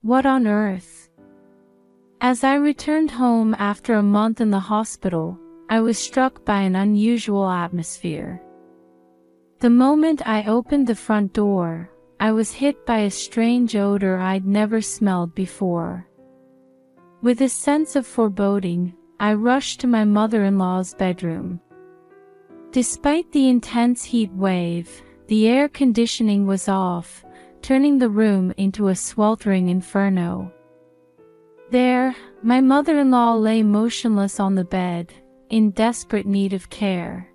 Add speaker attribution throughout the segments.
Speaker 1: What on earth? As I returned home after a month in the hospital, I was struck by an unusual atmosphere. The moment I opened the front door, I was hit by a strange odor I'd never smelled before. With a sense of foreboding, I rushed to my mother-in-law's bedroom. Despite the intense heat wave, the air conditioning was off, turning the room into a sweltering inferno. There, my mother-in-law lay motionless on the bed, in desperate need of care.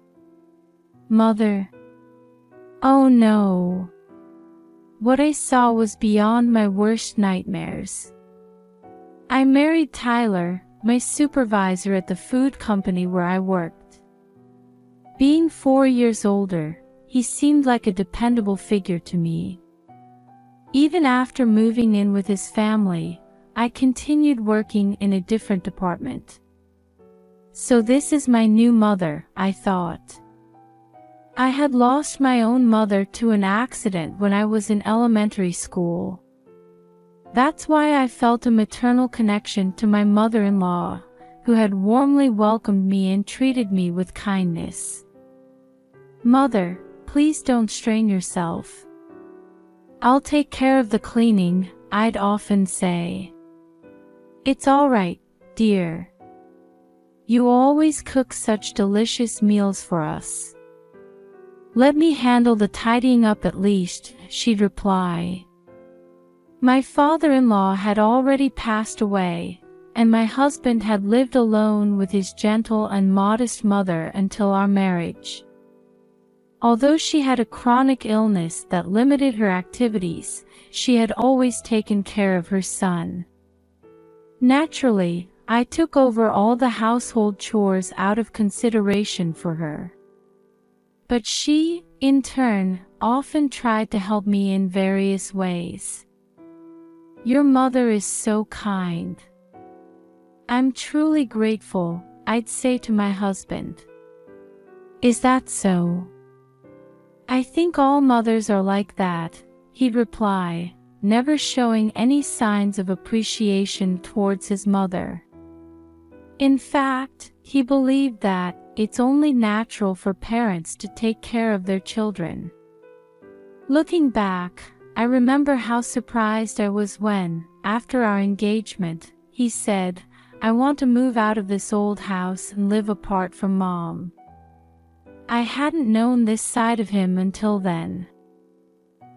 Speaker 1: Mother. Oh no. What I saw was beyond my worst nightmares. I married Tyler, my supervisor at the food company where I worked. Being 4 years older, he seemed like a dependable figure to me. Even after moving in with his family, I continued working in a different department. So this is my new mother, I thought. I had lost my own mother to an accident when I was in elementary school. That's why I felt a maternal connection to my mother-in-law, who had warmly welcomed me and treated me with kindness. Mother, please don't strain yourself. I'll take care of the cleaning, I'd often say. It's all right, dear. You always cook such delicious meals for us. Let me handle the tidying up at least, she'd reply. My father-in-law had already passed away, and my husband had lived alone with his gentle and modest mother until our marriage. Although she had a chronic illness that limited her activities, she had always taken care of her son. Naturally, I took over all the household chores out of consideration for her. But she, in turn, often tried to help me in various ways. Your mother is so kind. I'm truly grateful, I'd say to my husband. Is that so? I think all mothers are like that, he'd reply, never showing any signs of appreciation towards his mother. In fact, he believed that it's only natural for parents to take care of their children. Looking back, I remember how surprised I was when, after our engagement, he said, I want to move out of this old house and live apart from Mom. I hadn't known this side of him until then.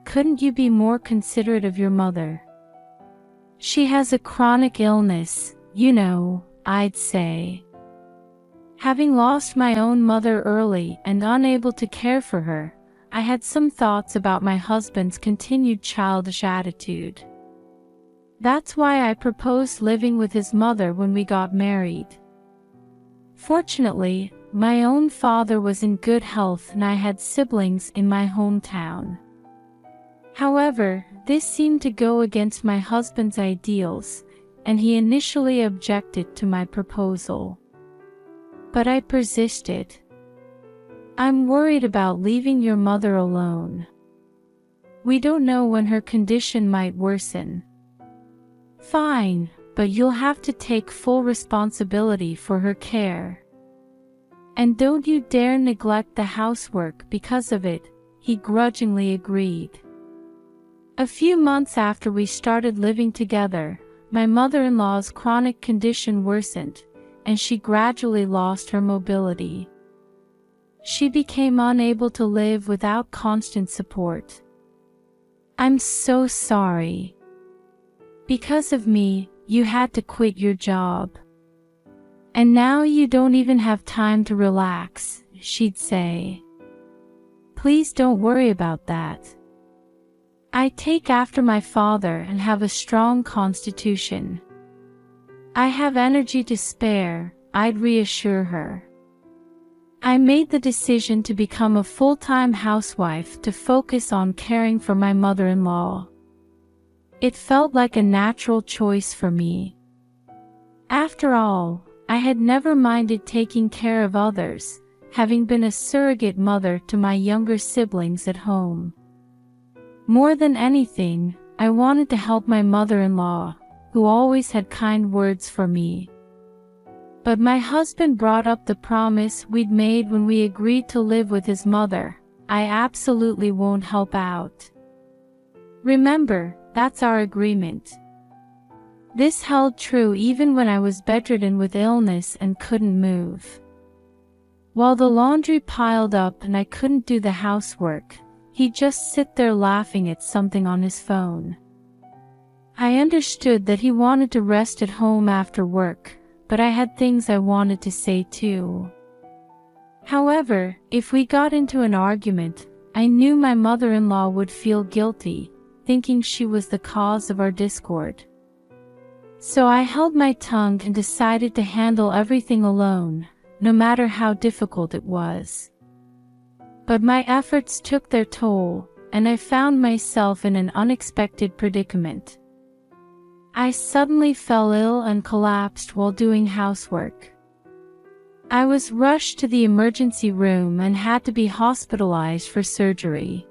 Speaker 1: Couldn't you be more considerate of your mother? She has a chronic illness, you know, I'd say. Having lost my own mother early and unable to care for her, I had some thoughts about my husband's continued childish attitude. That's why I proposed living with his mother when we got married. Fortunately, my own father was in good health and I had siblings in my hometown. However, this seemed to go against my husband's ideals, and he initially objected to my proposal. But I persisted. I'm worried about leaving your mother alone. We don't know when her condition might worsen. Fine, but you'll have to take full responsibility for her care. And don't you dare neglect the housework because of it, he grudgingly agreed. A few months after we started living together, my mother-in-law's chronic condition worsened, and she gradually lost her mobility. She became unable to live without constant support. I'm so sorry. Because of me, you had to quit your job. And now you don't even have time to relax, she'd say. Please don't worry about that. I take after my father and have a strong constitution. I have energy to spare, I'd reassure her. I made the decision to become a full-time housewife to focus on caring for my mother-in-law. It felt like a natural choice for me. After all, I had never minded taking care of others, having been a surrogate mother to my younger siblings at home. More than anything, I wanted to help my mother-in-law, who always had kind words for me. But my husband brought up the promise we'd made when we agreed to live with his mother. I absolutely won't help out. Remember, that's our agreement. This held true even when I was bedridden with illness and couldn't move. While the laundry piled up and I couldn't do the housework, he'd just sit there laughing at something on his phone. I understood that he wanted to rest at home after work, but I had things I wanted to say too. However, if we got into an argument, I knew my mother-in-law would feel guilty, thinking she was the cause of our discord. So I held my tongue and decided to handle everything alone, no matter how difficult it was. But my efforts took their toll, and I found myself in an unexpected predicament. I suddenly fell ill and collapsed while doing housework. I was rushed to the emergency room and had to be hospitalized for surgery.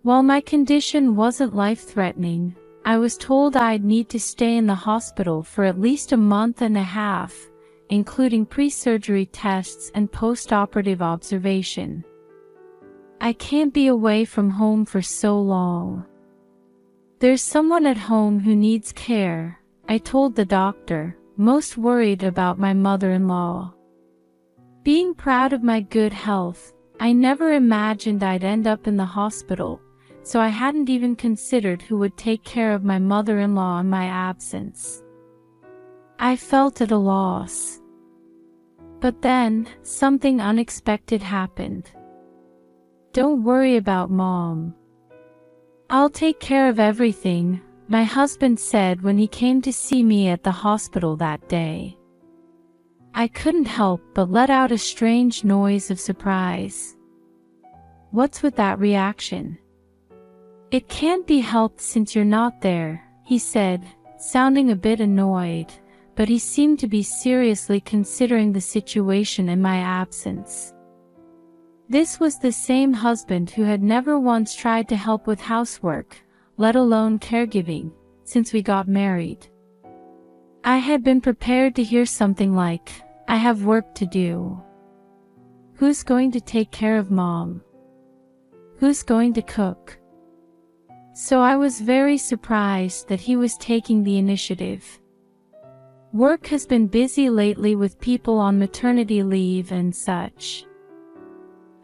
Speaker 1: While my condition wasn't life-threatening, I was told I'd need to stay in the hospital for at least a month and a half, including pre-surgery tests and post-operative observation. I can't be away from home for so long. There's someone at home who needs care, I told the doctor, most worried about my mother-in-law. Being proud of my good health, I never imagined I'd end up in the hospital, so I hadn't even considered who would take care of my mother-in-law in my absence. I felt at a loss. But then, something unexpected happened. "Don't worry about Mom. I'll take care of everything," my husband said when he came to see me at the hospital that day. I couldn't help but let out a strange noise of surprise. "What's with that reaction?" "It can't be helped since you're not there," he said, sounding a bit annoyed, but he seemed to be seriously considering the situation in my absence. This was the same husband who had never once tried to help with housework, let alone caregiving, since we got married. I had been prepared to hear something like, "I have work to do. Who's going to take care of Mom? Who's going to cook?" So I was very surprised that he was taking the initiative. "Work has been busy lately with people on maternity leave and such.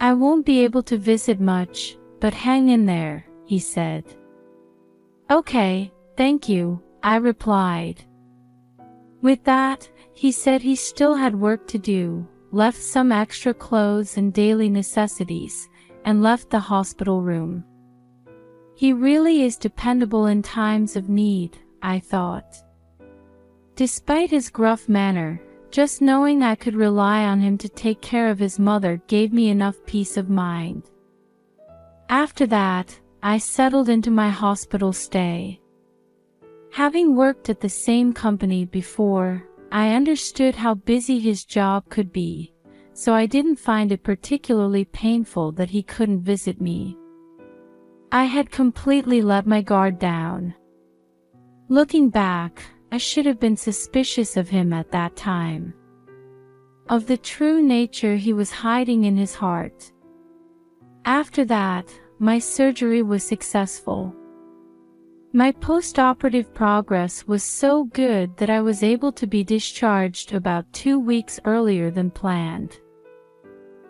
Speaker 1: I won't be able to visit much, but hang in there," he said. "Okay, thank you," I replied. With that, he said he still had work to do, left some extra clothes and daily necessities, and left the hospital room. He really is dependable in times of need, I thought. Despite his gruff manner, just knowing I could rely on him to take care of his mother gave me enough peace of mind. After that, I settled into my hospital stay. Having worked at the same company before, I understood how busy his job could be, so I didn't find it particularly painful that he couldn't visit me. I had completely let my guard down. Looking back, I should have been suspicious of him at that time, of the true nature he was hiding in his heart. After that, my surgery was successful. My post-operative progress was so good that I was able to be discharged about 2 weeks earlier than planned.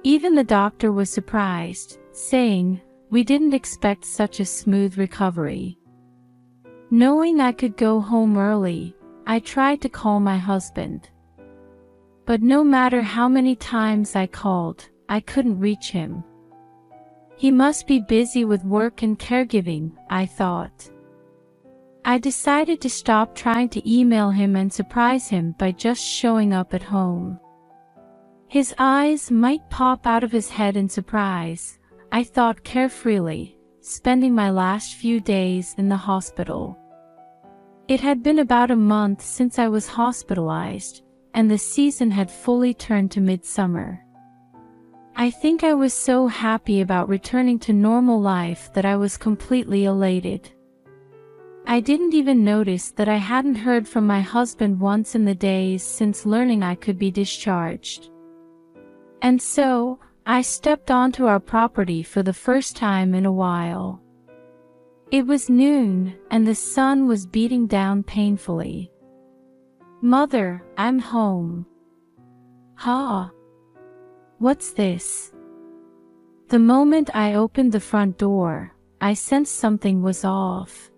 Speaker 1: Even the doctor was surprised, saying, "We didn't expect such a smooth recovery." Knowing I could go home early, I tried to call my husband. But no matter how many times I called, I couldn't reach him. He must be busy with work and caregiving, I thought. I decided to stop trying to email him and surprise him by just showing up at home. His eyes might pop out of his head in surprise, I thought carefreely, spending my last few days in the hospital. It had been about a month since I was hospitalized, and the season had fully turned to midsummer. I think I was so happy about returning to normal life that I was completely elated. I didn't even notice that I hadn't heard from my husband once in the days since learning I could be discharged. And so, I stepped onto our property for the first time in a while. It was noon, and the sun was beating down painfully. "Mother, I'm home." "Huh? What's this?" The moment I opened the front door, I sensed something was off.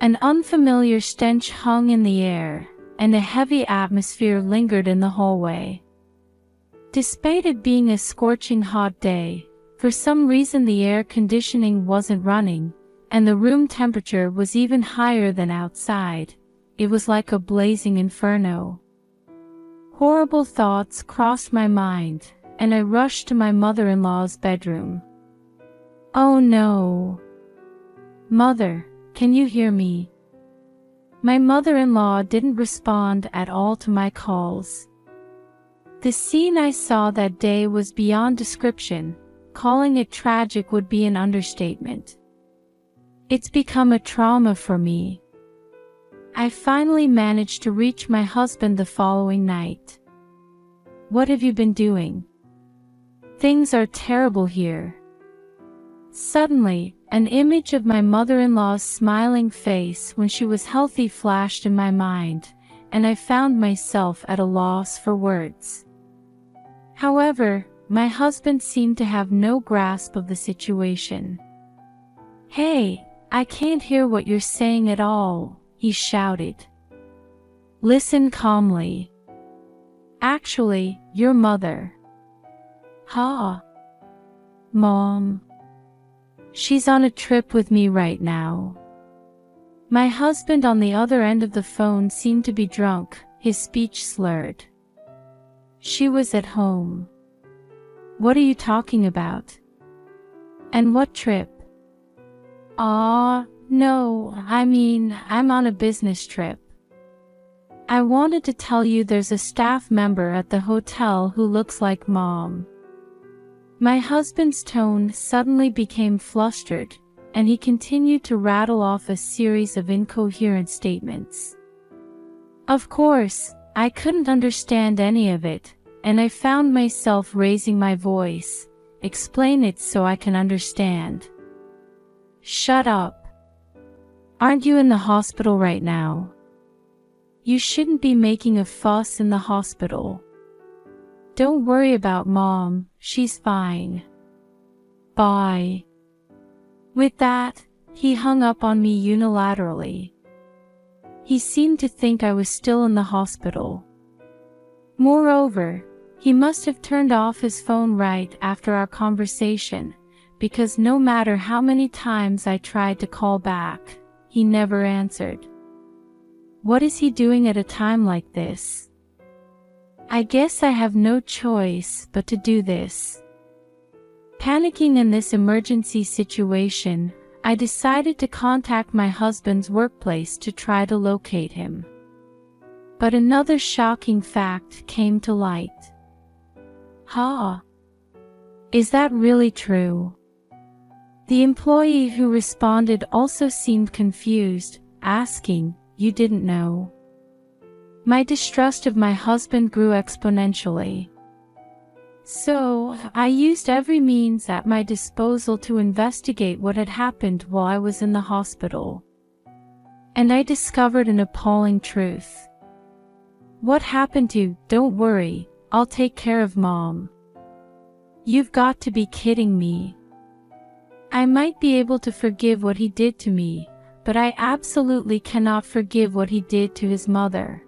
Speaker 1: An unfamiliar stench hung in the air, and a heavy atmosphere lingered in the hallway. Despite it being a scorching hot day, for some reason the air conditioning wasn't running, and the room temperature was even higher than outside. It was like a blazing inferno. Horrible thoughts crossed my mind, and I rushed to my mother-in-law's bedroom. "Oh no! Mother, can you hear me?" My mother-in-law didn't respond at all to my calls. The scene I saw that day was beyond description. Calling it tragic would be an understatement. It's become a trauma for me. I finally managed to reach my husband the following night. "What have you been doing? Things are terrible here." Suddenly, an image of my mother-in-law's smiling face when she was healthy flashed in my mind, and I found myself at a loss for words. However, my husband seemed to have no grasp of the situation. "Hey, I can't hear what you're saying at all," he shouted. "Listen calmly. Actually, your mother." "Huh? Mom? She's on a trip with me right now." My husband on the other end of the phone seemed to be drunk, his speech slurred. "She was at home." "What are you talking about? And what trip?" No, I'm on a business trip. I wanted to tell you there's a staff member at the hotel who looks like Mom." My husband's tone suddenly became flustered, and he continued to rattle off a series of incoherent statements. Of course, I couldn't understand any of it, and I found myself raising my voice. "Explain it so I can understand." "Shut up. Aren't you in the hospital right now? You shouldn't be making a fuss in the hospital. Don't worry about Mom, she's fine. Bye." With that, he hung up on me unilaterally. He seemed to think I was still in the hospital. Moreover, he must have turned off his phone right after our conversation, because no matter how many times I tried to call back, he never answered. What is he doing at a time like this? I guess I have no choice but to do this. Panicking in this emergency situation, I decided to contact my husband's workplace to try to locate him. But another shocking fact came to light. "Huh? Is that really true?" The employee who responded also seemed confused, asking, "You didn't know?" My distrust of my husband grew exponentially. So, I used every means at my disposal to investigate what had happened while I was in the hospital. And I discovered an appalling truth. What happened to, "Don't worry, I'll take care of Mom"? You've got to be kidding me. I might be able to forgive what he did to me, but I absolutely cannot forgive what he did to his mother.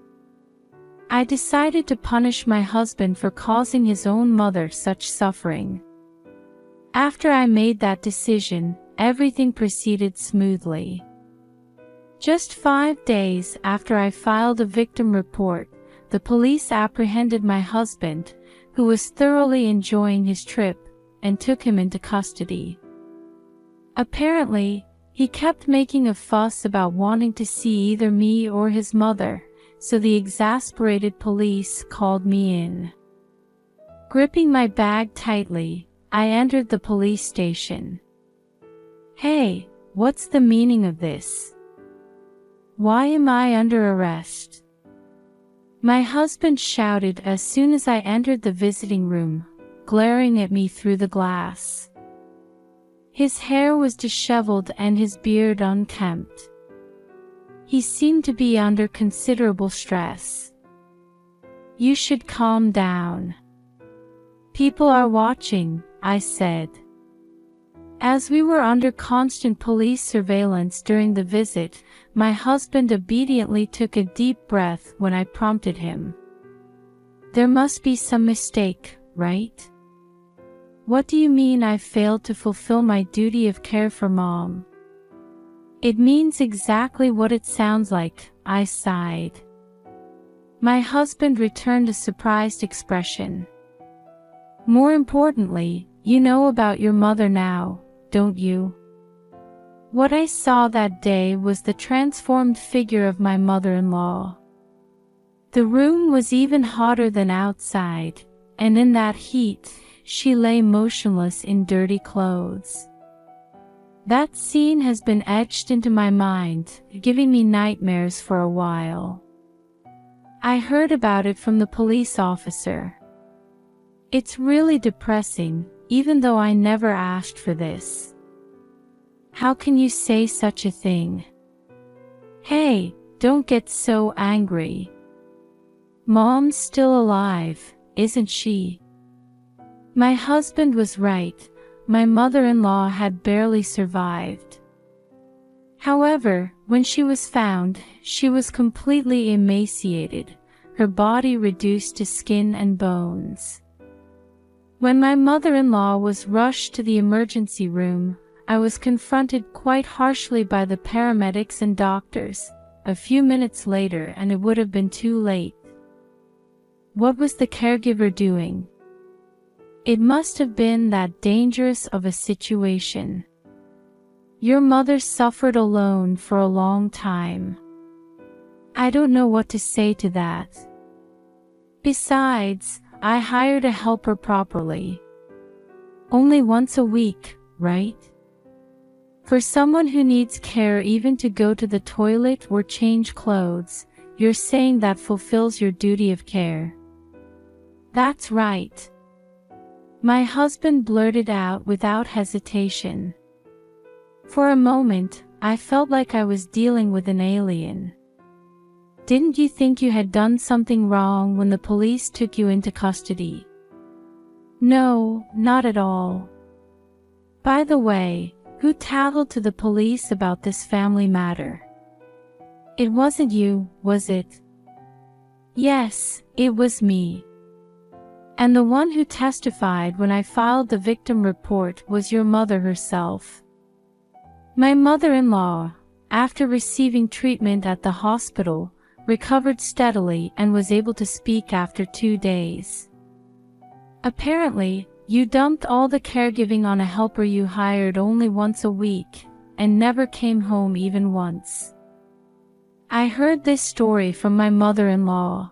Speaker 1: I decided to punish my husband for causing his own mother such suffering. After I made that decision, everything proceeded smoothly. Just 5 days after I filed a victim report, the police apprehended my husband, who was thoroughly enjoying his trip, and took him into custody. Apparently, he kept making a fuss about wanting to see either me or his mother, so the exasperated police called me in. Gripping my bag tightly, I entered the police station. "Hey, what's the meaning of this? Why am I under arrest? My husband shouted as soon as I entered the visiting room, glaring at me through the glass. His hair was disheveled and his beard unkempt. He seemed to be under considerable stress. You should calm down. People are watching, I said. As we were under constant police surveillance during the visit, my husband obediently took a deep breath when I prompted him. There must be some mistake, right? What do you mean I failed to fulfill my duty of care for Mom? It means exactly what it sounds like, I sighed. My husband returned a surprised expression. More importantly, you know about your mother now, don't you? What I saw that day was the transformed figure of my mother-in-law. The room was even hotter than outside, and in that heat, she lay motionless in dirty clothes. That scene has been etched into my mind, giving me nightmares for a while. I heard about it from the police officer. It's really depressing, even though I never asked for this. How can you say such a thing? Hey, don't get so angry. Mom's still alive, isn't she? My husband was right. My mother-in-law had barely survived. However, when she was found, she was completely emaciated, her body reduced to skin and bones. When my mother-in-law was rushed to the emergency room, I was confronted quite harshly by the paramedics and doctors, a few minutes later, and it would have been too late. What was the caregiver doing? It must have been that dangerous of a situation. Your mother suffered alone for a long time. I don't know what to say to that. Besides, I hired a helper properly. Only once a week, right? For someone who needs care even to go to the toilet or change clothes, you're saying that fulfills your duty of care. That's right. My husband blurted out without hesitation. For a moment, I felt like I was dealing with an alien. Didn't you think you had done something wrong when the police took you into custody? No, not at all. By the way, who tattled to the police about this family matter? It wasn't you, was it? Yes, it was me. And the one who testified when I filed the victim report was your mother herself. My mother-in-law, after receiving treatment at the hospital, recovered steadily and was able to speak after 2 days. Apparently, you dumped all the caregiving on a helper you hired only once a week, and never came home even once. I heard this story from my mother-in-law.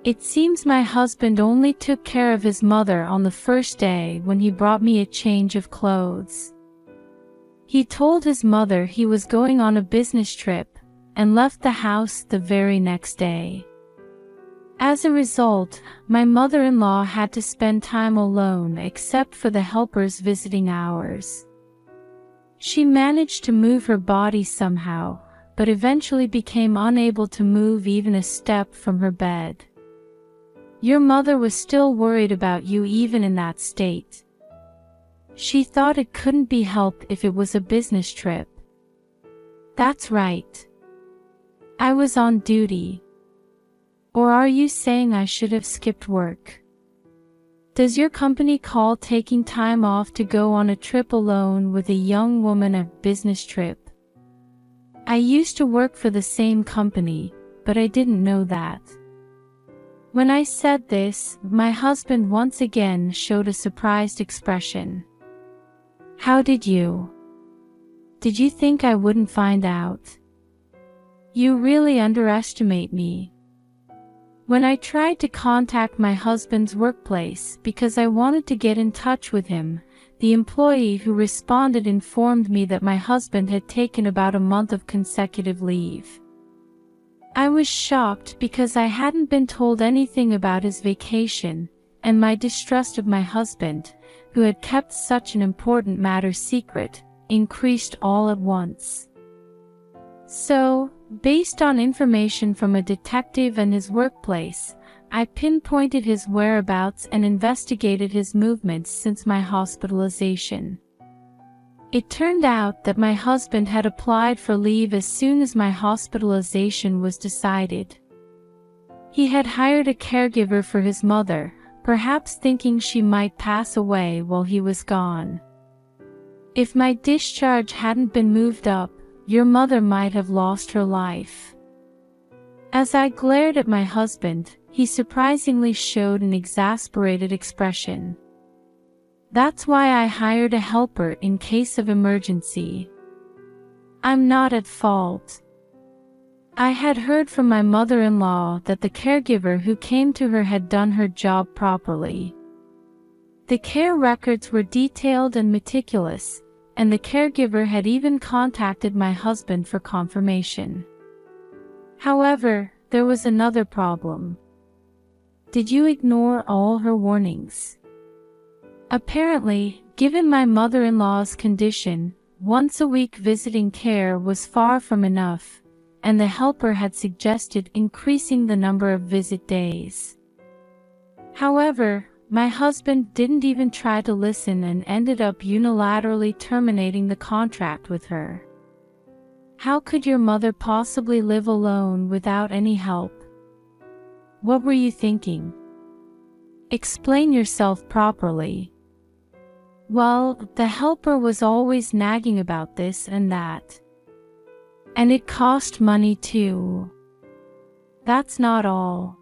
Speaker 1: It seems my husband only took care of his mother on the first day when he brought me a change of clothes. He told his mother he was going on a business trip, and left the house the very next day. As a result, my mother-in-law had to spend time alone except for the helper's visiting hours. She managed to move her body somehow, but eventually became unable to move even a step from her bed. Your mother was still worried about you even in that state. She thought it couldn't be helped if it was a business trip. That's right. I was on duty. Or are you saying I should have skipped work? Does your company call taking time off to go on a trip alone with a young woman a business trip? I used to work for the same company, but I didn't know that. When I said this, my husband once again showed a surprised expression. How did you? Did you think I wouldn't find out? You really underestimate me. When I tried to contact my husband's workplace because I wanted to get in touch with him, the employee who responded informed me that my husband had taken about a month of consecutive leave. I was shocked because I hadn't been told anything about his vacation, and my distrust of my husband, who had kept such an important matter secret, increased all at once. So, based on information from a detective and his workplace, I pinpointed his whereabouts and investigated his movements since my hospitalization. It turned out that my husband had applied for leave as soon as my hospitalization was decided. He had hired a caregiver for his mother, perhaps thinking she might pass away while he was gone. If my discharge hadn't been moved up, your mother might have lost her life. As I glared at my husband, he surprisingly showed an exasperated expression. That's why I hired a helper in case of emergency. I'm not at fault. I had heard from my mother-in-law that the caregiver who came to her had done her job properly. The care records were detailed and meticulous, and the caregiver had even contacted my husband for confirmation. However, there was another problem. Did you ignore all her warnings? Apparently, given my mother-in-law's condition, once-a-week visiting care was far from enough, and the helper had suggested increasing the number of visit days. However, my husband didn't even try to listen and ended up unilaterally terminating the contract with her. How could your mother possibly live alone without any help? What were you thinking? Explain yourself properly. Well, the helper was always nagging about this and that. And it cost money too. That's not all.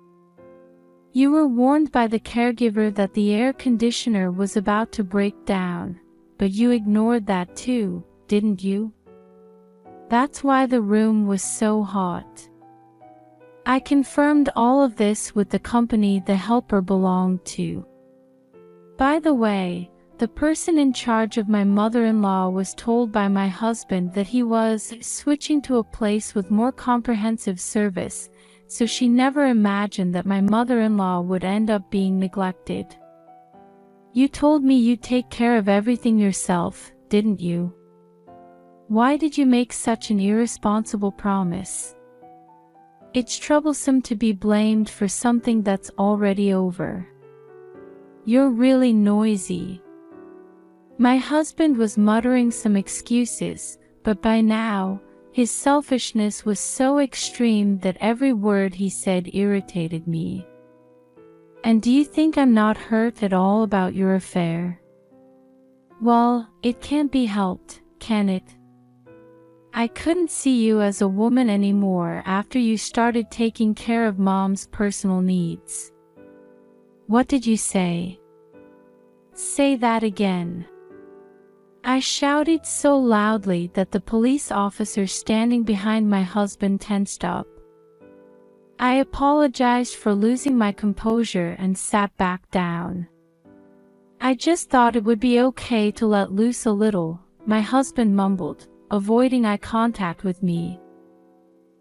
Speaker 1: You were warned by the caregiver that the air conditioner was about to break down, but you ignored that too, didn't you? That's why the room was so hot. I confirmed all of this with the company the helper belonged to. By the way, the person in charge of my mother-in-law was told by my husband that he was switching to a place with more comprehensive service, so she never imagined that my mother-in-law would end up being neglected. You told me you'd take care of everything yourself, didn't you? Why did you make such an irresponsible promise? It's troublesome to be blamed for something that's already over. You're really noisy. My husband was muttering some excuses, but by now, his selfishness was so extreme that every word he said irritated me. And do you think I'm not hurt at all about your affair? Well, it can't be helped, can it? I couldn't see you as a woman anymore after you started taking care of Mom's personal needs. What did you say? Say that again. I shouted so loudly that the police officer standing behind my husband tensed up. I apologized for losing my composure and sat back down. I just thought it would be okay to let loose a little, my husband mumbled, avoiding eye contact with me.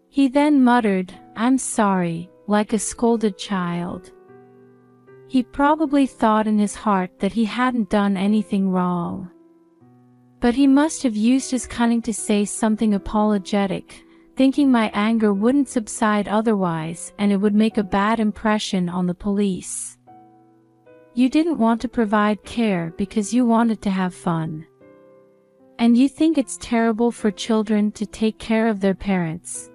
Speaker 1: He then muttered, "I'm sorry," like a scolded child. He probably thought in his heart that he hadn't done anything wrong. But he must have used his cunning to say something apologetic, thinking my anger wouldn't subside otherwise and it would make a bad impression on the police. You didn't want to provide care because you wanted to have fun. And you think it's terrible for children to take care of their parents.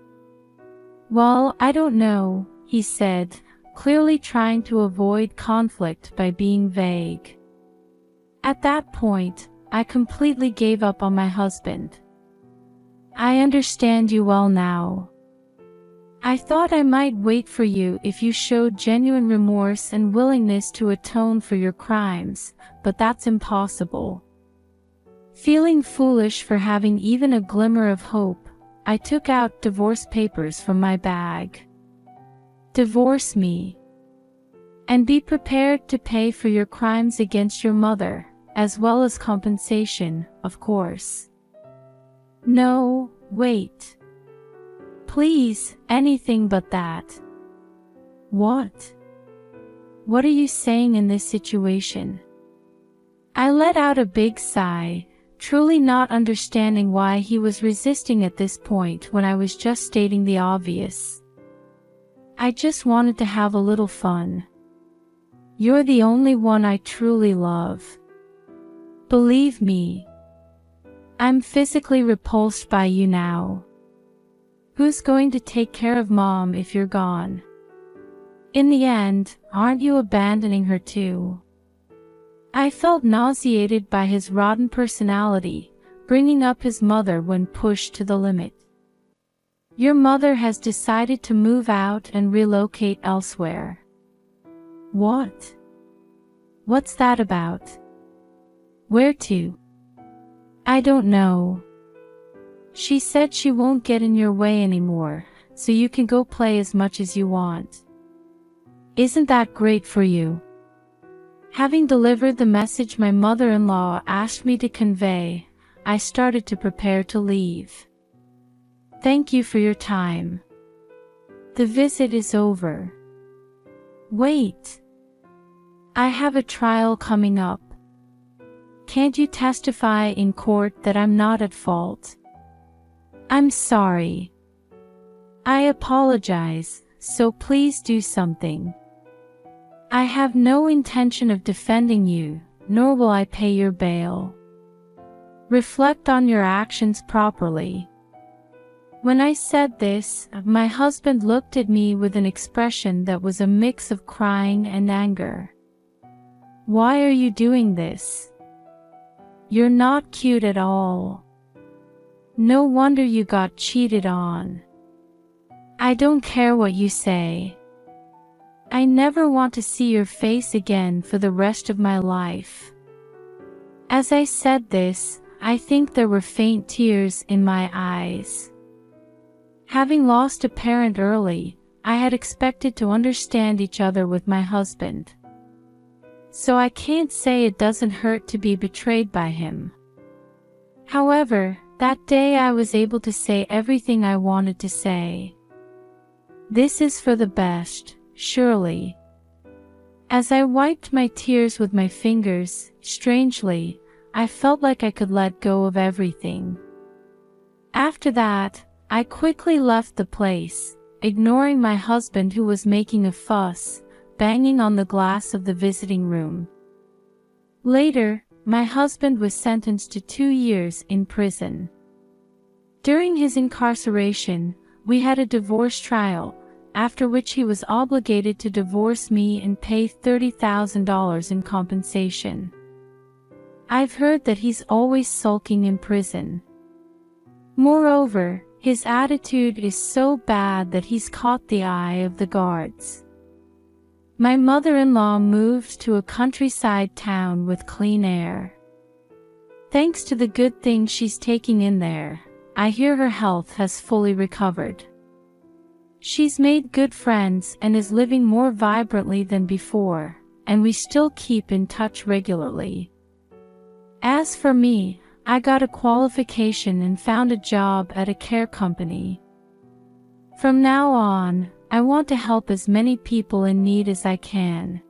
Speaker 1: Well, I don't know, he said, clearly trying to avoid conflict by being vague. At that point, I completely gave up on my husband. I understand you well now. I thought I might wait for you if you showed genuine remorse and willingness to atone for your crimes, but that's impossible. Feeling foolish for having even a glimmer of hope, I took out divorce papers from my bag. Divorce me. And be prepared to pay for your crimes against your mother, as well as compensation, of course. No, wait. Please, anything but that. What? What are you saying in this situation? I let out a big sigh, truly not understanding why he was resisting at this point when I was just stating the obvious. I just wanted to have a little fun. You're the only one I truly love. Believe me. I'm physically repulsed by you now. Who's going to take care of Mom if you're gone? In the end, aren't you abandoning her too? I felt nauseated by his rotten personality, bringing up his mother when pushed to the limit. Your mother has decided to move out and relocate elsewhere. What? What's that about? Where to? I don't know. She said she won't get in your way anymore, so you can go play as much as you want. Isn't that great for you? Having delivered the message my mother-in-law asked me to convey, I started to prepare to leave. Thank you for your time. The visit is over. Wait. I have a trial coming up. Can't you testify in court that I'm not at fault? I'm sorry. I apologize, so please do something. I have no intention of defending you, nor will I pay your bail. Reflect on your actions properly. When I said this, my husband looked at me with an expression that was a mix of crying and anger. Why are you doing this? You're not cute at all. No wonder you got cheated on. I don't care what you say. I never want to see your face again for the rest of my life. As I said this, I think there were faint tears in my eyes. Having lost a parent early, I had expected to understand each other with my husband. So I can't say it doesn't hurt to be betrayed by him. However, that day I was able to say everything I wanted to say. This is for the best. Surely. As I wiped my tears with my fingers, strangely, I felt like I could let go of everything. After that, I quickly left the place, ignoring my husband who was making a fuss, banging on the glass of the visiting room. Later, my husband was sentenced to 2 years in prison. During his incarceration, we had a divorce trial, after which he was obligated to divorce me and pay $30,000 in compensation. I've heard that he's always sulking in prison. Moreover, his attitude is so bad that he's caught the eye of the guards. My mother-in-law moved to a countryside town with clean air. Thanks to the good things she's taking in there, I hear her health has fully recovered. She's made good friends and is living more vibrantly than before, and we still keep in touch regularly. As for me, I got a qualification and found a job at a care company. From now on, I want to help as many people in need as I can.